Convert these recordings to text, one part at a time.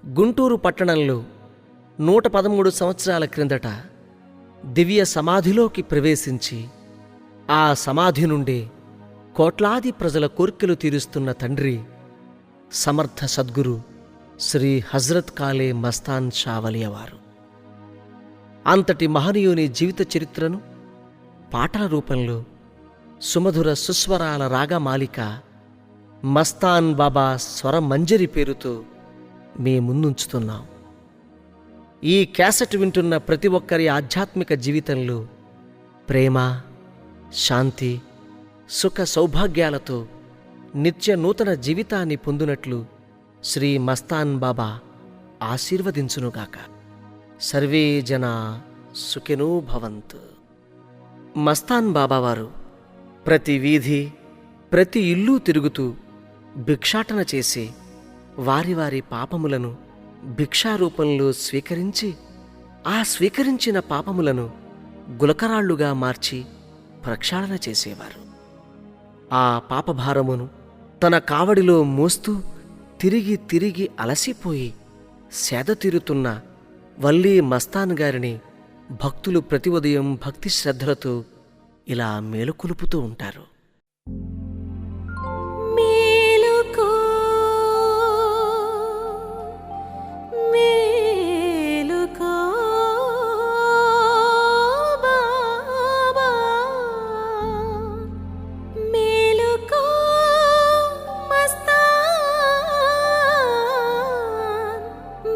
గుంటూరు పట్టణంలో 113 సంవత్సరాల క్రిందట దివ్య సమాధిలోకి ప్రవేశించి ఆ సమాధి నుండే కోట్లాది ప్రజల కోర్కెలు తీరుస్తున్న తండ్రి సమర్థ సద్గురు శ్రీ హజ్రత్ కాలే మస్తాన్ షావలియవారు. అంతటి మహనీయుని జీవిత చరిత్రను పాటల రూపంలో సుమధుర సుస్వరాల రాగమాలిక మస్తాన్ బాబా స్వరమంజరి పేరుతో మీ ముందుంచుతున్నాం. ఈ క్యాసెట్ వింటున్న ప్రతి ఒక్కరి ఆధ్యాత్మిక జీవితంలో ప్రేమ, శాంతి, సుఖ సౌభాగ్యాలతో నిత్య నూతన జీవితాన్ని పొందునట్లు శ్రీ మస్తాన్ బాబా ఆశీర్వదించునుగాక. సర్వే జనా సుఖినో భవంతు. మస్తాన్ బాబావారు ప్రతి వీధి, ప్రతి ఇల్లు తిరుగుతూ భిక్షాటన చేసి వారి వారి పాపములను భిక్షారూపంలో స్వీకరించి ఆ స్వీకరించిన పాపములను గులకరాళ్లుగా మార్చి ప్రక్షాళన చేసేవారు. ఆ పాపభారమును తన కావడిలో మోస్తూ తిరిగి తిరిగి అలసిపోయి సేద తీరుతున్న వల్లీ మస్తాన్ గారిని భక్తులు ప్రతి ఉదయం భక్తి శ్రద్ధలతో ఇలా మేలుకొలుపుతూ ఉంటారు. మేలుకో మేలుకో బాబా, మేలుకో మస్తాన్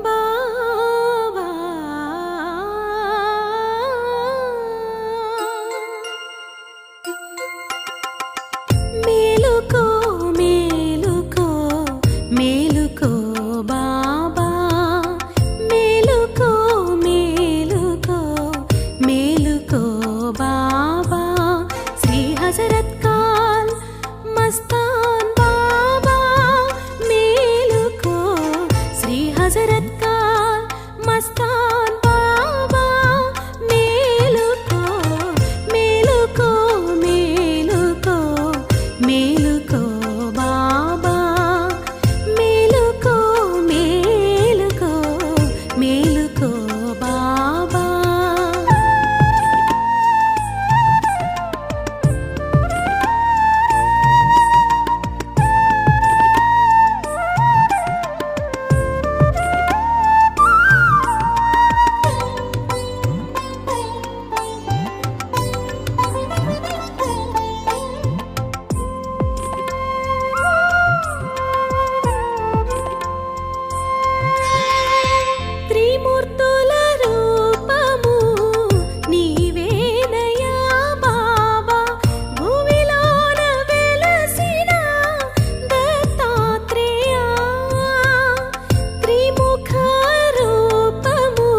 బాబా. మేలుకో మేలుకో మేలుకో బాబా, మేలుకో మేలుకో మేలుకో బాబా. శ్రీ హజరత్ కాల్ మస్తాన్ బాబా, మేలుకో శ్రీ హజరత్ కాల్ మస్తాన్ బాబా, మేలుకో మేలుకో మేలుకో మేలుకో బాబా, మేలుకో మేలుకో మేలుకో బాబా. త్రిమూర్తుల రూపము నీవేనయా బాబా, భూమిలోన వెలసిన దత్తాత్రేయ. త్రిముఖ రూపము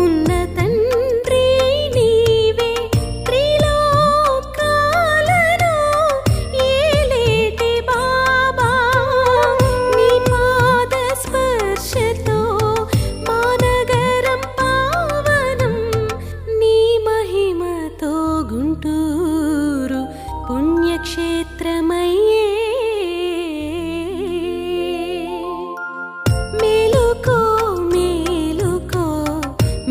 ఉన్న తండ్రి నీవే, త్రిలోకాలను ఏలేటి బాబా. నీ పాద స్పర్శతో మానగరం పావనం, నీ మహిమతో గుంటూరు పుణ్యక్షేత్రమయ్యే. మేలుకో మేలుకో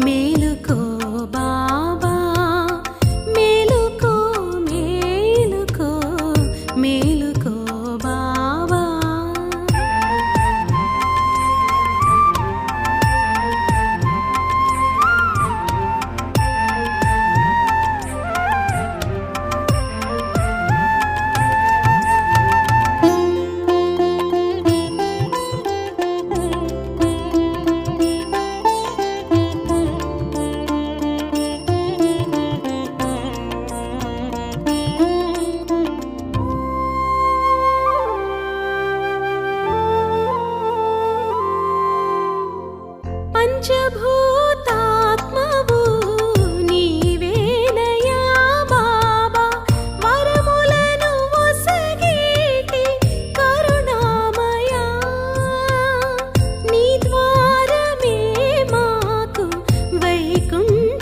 మేలుకో బాబా, మేలుకో మేలుకో మేలుకో బాబా. పంచభూతాత్మవు నీవేనయా బాబా, వరములను ఒసగేటి కరుణామయా. నీ ద్వారమే మాకు వైకుంఠమయ్యా,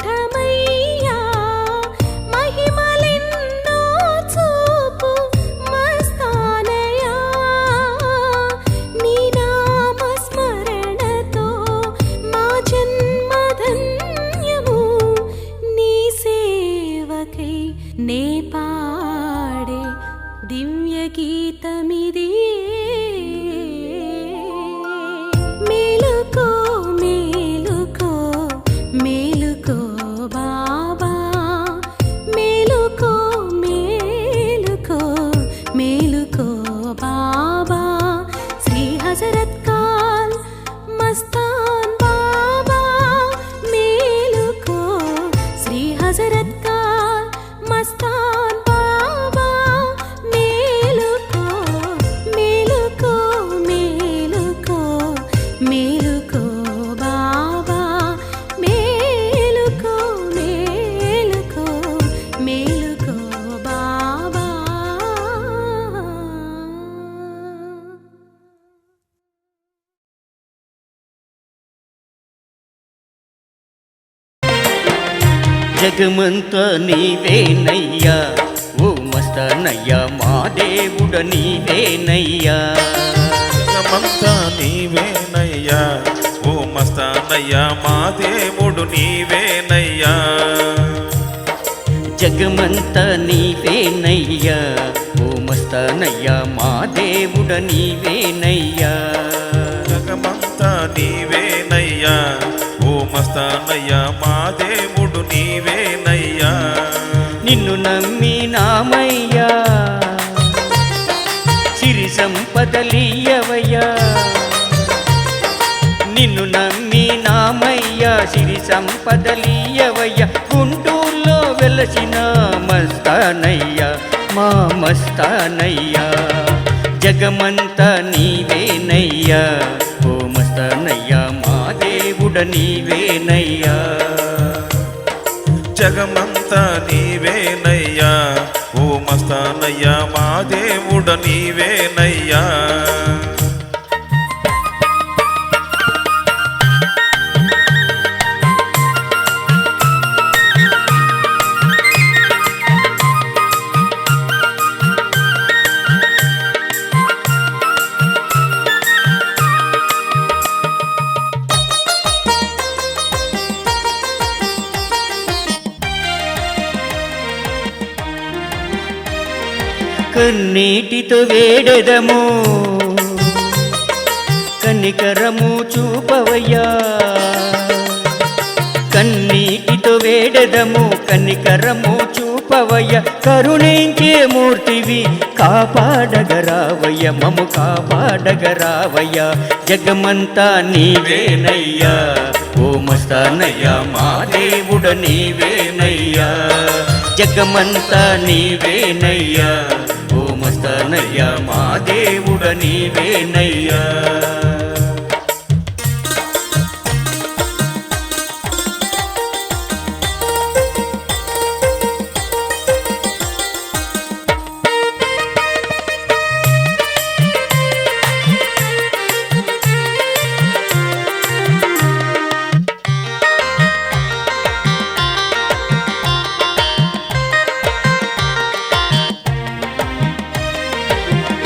మహిమలెన్నో చూపు మస్తానయా. నీ నామ స్మరణతో జగమంతా నీవేనయ్యా ఓ మస్తానయ్యా మా దేవుడ నీవేనయ్యా జగమంతా నీవేనయ్యా ఓ మస్తానయ్యా మా దేవుడు నీవేనయ్యా జగమంతా నీవేనయ్యా ఓ మస్తానయ్యా మా దేవుడ నీవేనయ్యా జగమంతా నీవేనయ్యా ఓ మస్తానయ్యా మా దేవుడు నీవేనయ్యా నిన్ను నమ్మినామయ్యా సిరి సంపదలీయవయ్యా నిన్ను నమ్మినామయ్యా సిరి సంపదలీయవయ్యా గుంటూరులో వెలసిన మస్తానయ్యా మా మస్తానయ్యా జగమంతా నీవేనయ్యా ఓ మస్తానయ్యా మా దేవుడ నీవేనయ్యా జగమంతా నీవేనయ్యా ఓ మస్తానయ్యా మా దేవుడ నీవేనయ్యా కన్నీటితో వేడెదము కనికరము చూపవయ్యా కన్నీటితో వేడెదము కనికరము చూపవయ్య కరుణించే మూర్తివి కాపాడగరావయ్య మము కాపాడగరావయ్య జగమంతా నీవేనయ్యా ఓ మస్తానయ్యా మా దేవుడ నీవేనయ్యా జగమంతా నీవేనయ్యా ఓ మస్తానయ్యా మా దేవుడ నీవేనయ్యా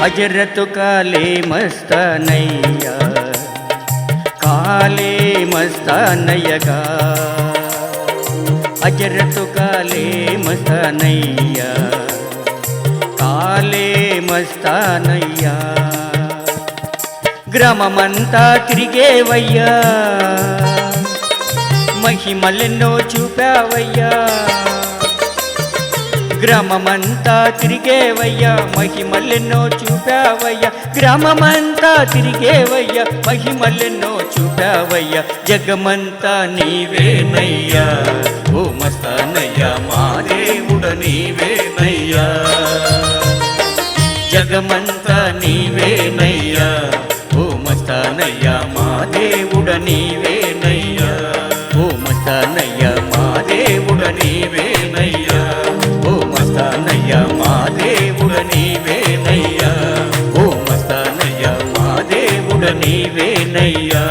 हजरत काले मस्तानैया काले मस्तानयगा हजरत काले मस्तानैया काले मस्तानయ్యా గ్రామమంతా తిరిగేవయ్యా మహిమలెన్నో చూపావయ్యా గ్రామమంతా తిరిగేవయ్యా మహిమలెన్నో చూపావయ్యా గ్రామమంతా తిరిగేవయ్యా మహిమలెన్నో చూపావయ్యా జగమంతా నీవేనయ్యా ఓ మస్తానయ్యా మా దేవుడ నీవేనయ్యా జగమంతా నీవేనయ్యా ఓ మస్తానయ్యా మా దేవుడ నీవేనయ్యా ఓ మస్తానయ్యా మా దేవుడ నీవేనయ్యా ఓ మస్తానయ్యా మా దేవుడ నీవేనయ్యా ఓ మస్తానయ్యా మా దేవుడ నీవేనయ్యా